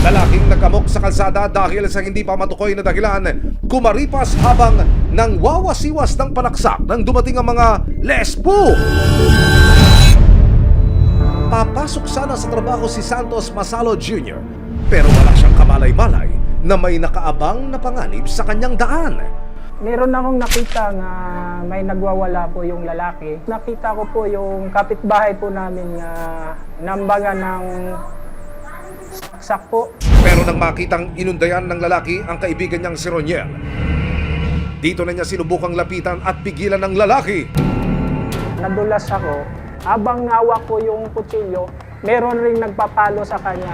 Lalaking nag-amok sa kalsada dahil sa hindi pa matukoy na dahilan, kumaripas habang nang wawasiwas ng panaksak nang dumating ang mga lesbo. Papasok sana sa trabaho si Santos Masalo Jr. pero wala siyang kamalay-malay na may nakaabang na panganib sa kanyang daan. Meron akong nakita na may nagwawala po yung lalaki. Nakita ko po yung kapitbahay po namin na nambagan ng saksak po. Pero nang makitang inundayan ng lalaki ang kaibigan niyang si Roniel, dito na niya sinubukang lapitan at pigilan ng lalaki. Nadulas ako. Habang hawak ko yung kutsilyo, meron ring nagpapalo sa kanya.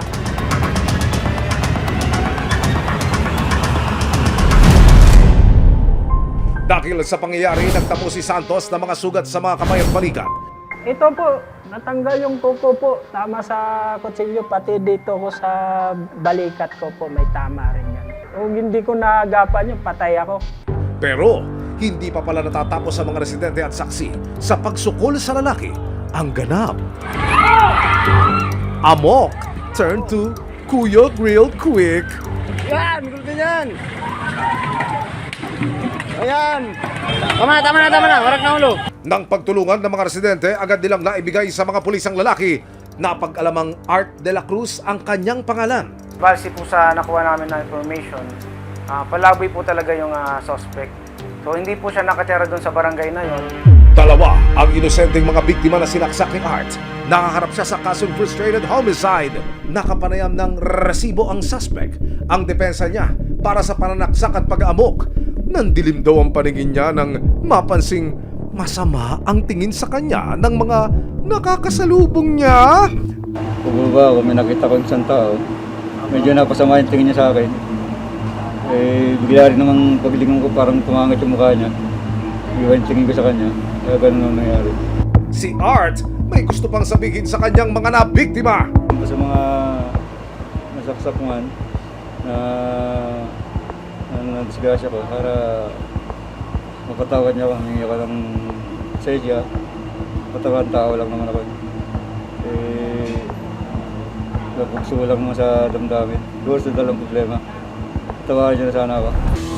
Dahil sa pangyayari, nagtamo si Santos ng mga sugat sa mga kamay at balikat. Ito po, natanggal yung kuko po. Tama sa kutsilyo, pati dito ko sa balikat ko po, may tama rin yan. Kung hindi ko naagapan yun, patay ako. Pero hindi pa pala natatapos sa mga residente at saksi sa pagsukol sa lalaki ang ganap. Amok turn to Kuya Grilled Quick. Yan! Gusto yan! Ayan! Tama na! Warak na ulo! Nang pagtulungan ng mga residente, agad nilang naibigay sa mga pulis ang lalaki. Napag-alamang Art de la Cruz ang kanyang pangalan. Base po sa nakuha namin na information, palaboy po talaga yung suspect. So hindi po siya nakatira doon sa barangay na yon. Dalawa ang inosenteng mga biktima na sinaksak ni Art. Nakaharap siya sa kasong frustrated homicide. Nakapanayam ng resibo ang suspect. Ang depensa niya para sa pananaksak at pag-aamok. Nandilim daw ang paningin niya nang mapansing masama ang tingin sa kanya ng mga nakakasalubong niya. Bumaba ako, may nakita ko isang tao. Medyo napasama yung tingin niya sa akin. Bigla rin namang paglingon ko parang tumangat yung mukha niya. Iwan yung tingin ko sa kanya. Kaya ganun ang nangyari. Si Art may gusto pang sabihin sa kanyang mga nabiktima. Sa mga nasaksak man na disgrasya ko para mapatawad niya ako, humingi ako ng sedya. Patawad tao lang naman ako. Napugso lang naman sa damdamin. Siguro sa dalang problema. Tawagan niya na sana ako.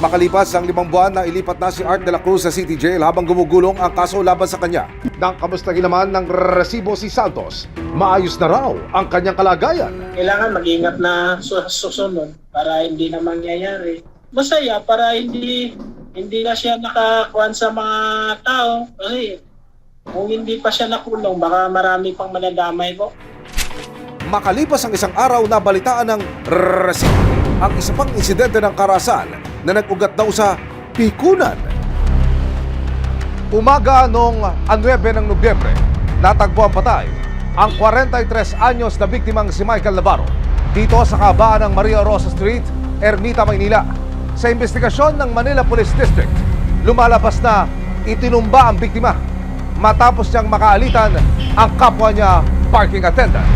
Makalipas ang 5 buwan na ilipat na si Art de la Cruz sa City Jail habang gumugulong ang kaso laban sa kanya. Nang kamustahin naman ng resibo si Santos, maayos na raw ang kanyang kalagayan. Kailangan mag-ingat na susunod para hindi na mangyayari. Masaya para hindi na siya nakakuan sa mga tao. Kasi kung hindi pa siya nakulong, baka marami pang manadamay po. Makalipas ang 1 araw na balitaan ng resibo, ang isa pang insidente ng karahasan na nag-ugat daw sa pikunan. Umaga noong 9 ng Nobyembre, natagpo ang patay ang 43 anyos na biktimang si Michael Navarro dito sa kabaan ng Maria Rosa Street, Ermita, Maynila. Sa investigasyon ng Manila Police District, lumalabas na itinumba ang biktima matapos niyang makaalitan ang kapwa niya parking attendant.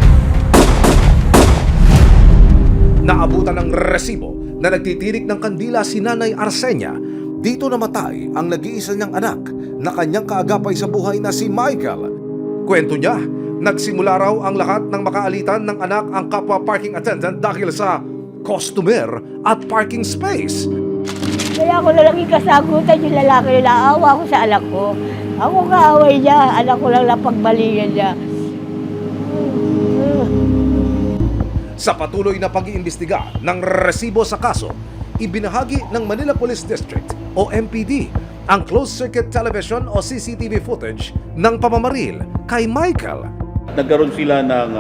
Naabutan ng resibo na nagtitirik ng kandila si Nanay Arsenia. Dito namatay ang nag-iisa niyang anak na kanyang kaagapay sa buhay na si Michael. Kwento niya, nagsimula raw ang lahat ng makaalitan ng anak ang kapwa parking attendant dahil sa customer at parking space. Kaya ako na lang ikasagutan yung lalaki na naawa ko sa anak ko. Ako kaaway niya, anak ko lang napagbalingan niya. Sa patuloy na pag-iimbestiga ng resibo sa kaso, ibinahagi ng Manila Police District o MPD ang closed-circuit television o CCTV footage ng pamamaril kay Michael. Nagkaroon sila ng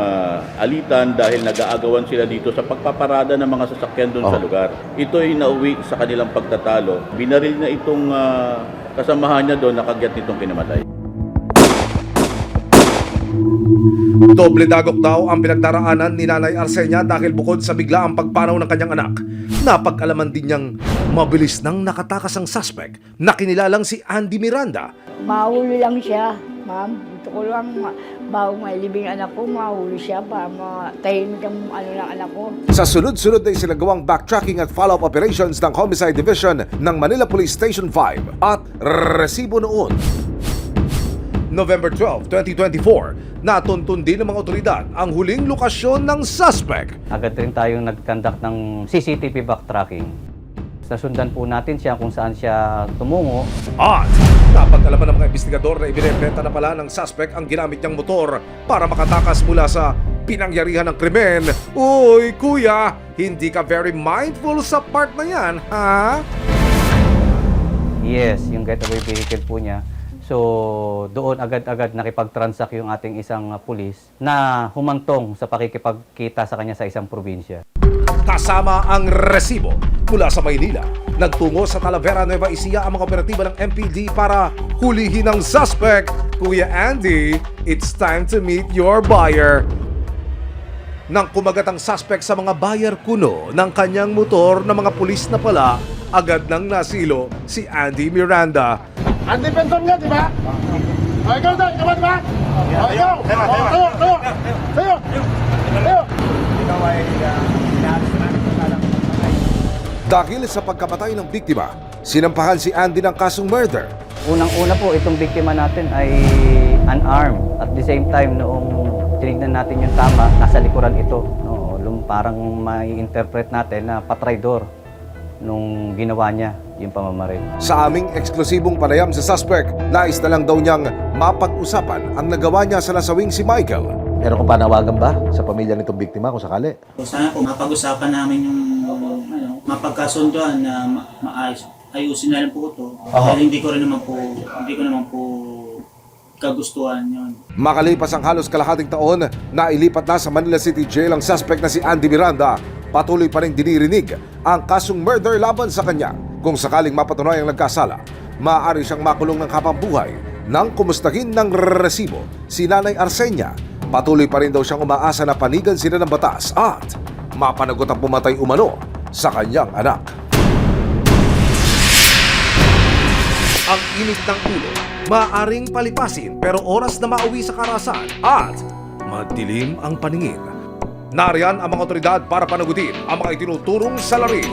alitan dahil nag-aagawan sila dito sa pagpaparada ng mga sasakyan doon sa lugar. Ito ay nauwi sa kanilang pagtatalo. Binaril na itong kasamahan niya doon, nakagyat nitong kinamatay. Doble dagok daw ang pinagdaraanan ni Nanay Arsenia dahil bukod sa biglaang pagpanaw ng kanyang anak, napag-alaman din niyang mabilis nang nakatakas ang suspect na kinilalang si Andy Miranda. Mahuli lang siya, ma'am. Gusto ko lang, bago mailibing anak ko, mahuli siya para matahimik ang ng anak ko. Sa sunod-sunod na isinagawang backtracking at follow-up operations ng Homicide Division ng Manila Police Station 5 at resibo noon, November 12, 2024, natuntun din ng mga otoridad ang huling lokasyon ng suspect. Agad rin tayong nag-conduct ng CCTV backtracking. Nasundan po natin siya kung saan siya tumungo. At napag-alaman ng mga investigador na ibinebenta na pala ng suspect ang ginamit niyang motor para makatakas mula sa pinangyarihan ng krimen. Uy, kuya, hindi ka very mindful sa part na yan, ha? Yes, yung getaway vehicle po niya. So, doon agad-agad nakipag-transact yung ating isang pulis na humantong sa pakikipagkita sa kanya sa isang probinsya. Kasama ang resibo mula sa Maynila. Nagtungo sa Talavera, Nueva Ecija ang mga operatiba ng MPD para hulihin ang suspect. Kuya Andy, it's time to meet your buyer. Nang kumagat ang suspect sa mga buyer kuno ng kanyang motor na mga pulis na pala, agad nang nasilo si Andy Miranda. Andy Benson nga, di ba? O, ikaw doon, ikaw di ba? O, ikaw! Tayo! Dahil sa pagkamatay ng biktima, sinampahan si Andy ng kasong murder. Unang-una po, itong biktima natin ay unarmed. At the same time, noong tinignan natin yung tama, nasa likuran ito. No, parang mai-interpret natin na patraidor nung ginawa niya yung pamamaril. Sa aming eksklusibong panayam sa suspect, nais na lang daw niyang mapag-usapan ang nagawa niya sa nasawing si Michael. Meron kong panawagan ba sa pamilya nitong biktima kung sakali? Sana po mapag-usapan namin yung mapagkasunduan na maayos. Ayusin na lang po ito. Dahil hindi ko naman po kagustuhan yun. Makalipas ang halos kalahating taon, nailipat na sa Manila City Jail ang suspect na si Andy Miranda. Patuloy pa rin dinirinig ang kasong murder laban sa kanya. Kung sakaling mapatunayang nagkasala, maaari siyang makulong ng kapambuhay. Nang kumustahin ng resibo si Nanay Arsenia, patuloy pa rin daw siyang umaasa na panigan sila ng batas at mapanagot ang pumatay umano sa kanyang anak. Ang init ng ulo, maaaring palipasin pero oras na mauwi sa karasan at madilim ang paningin. Nariyan ang mga otoridad para panagutin ang mga itinuturong salarin.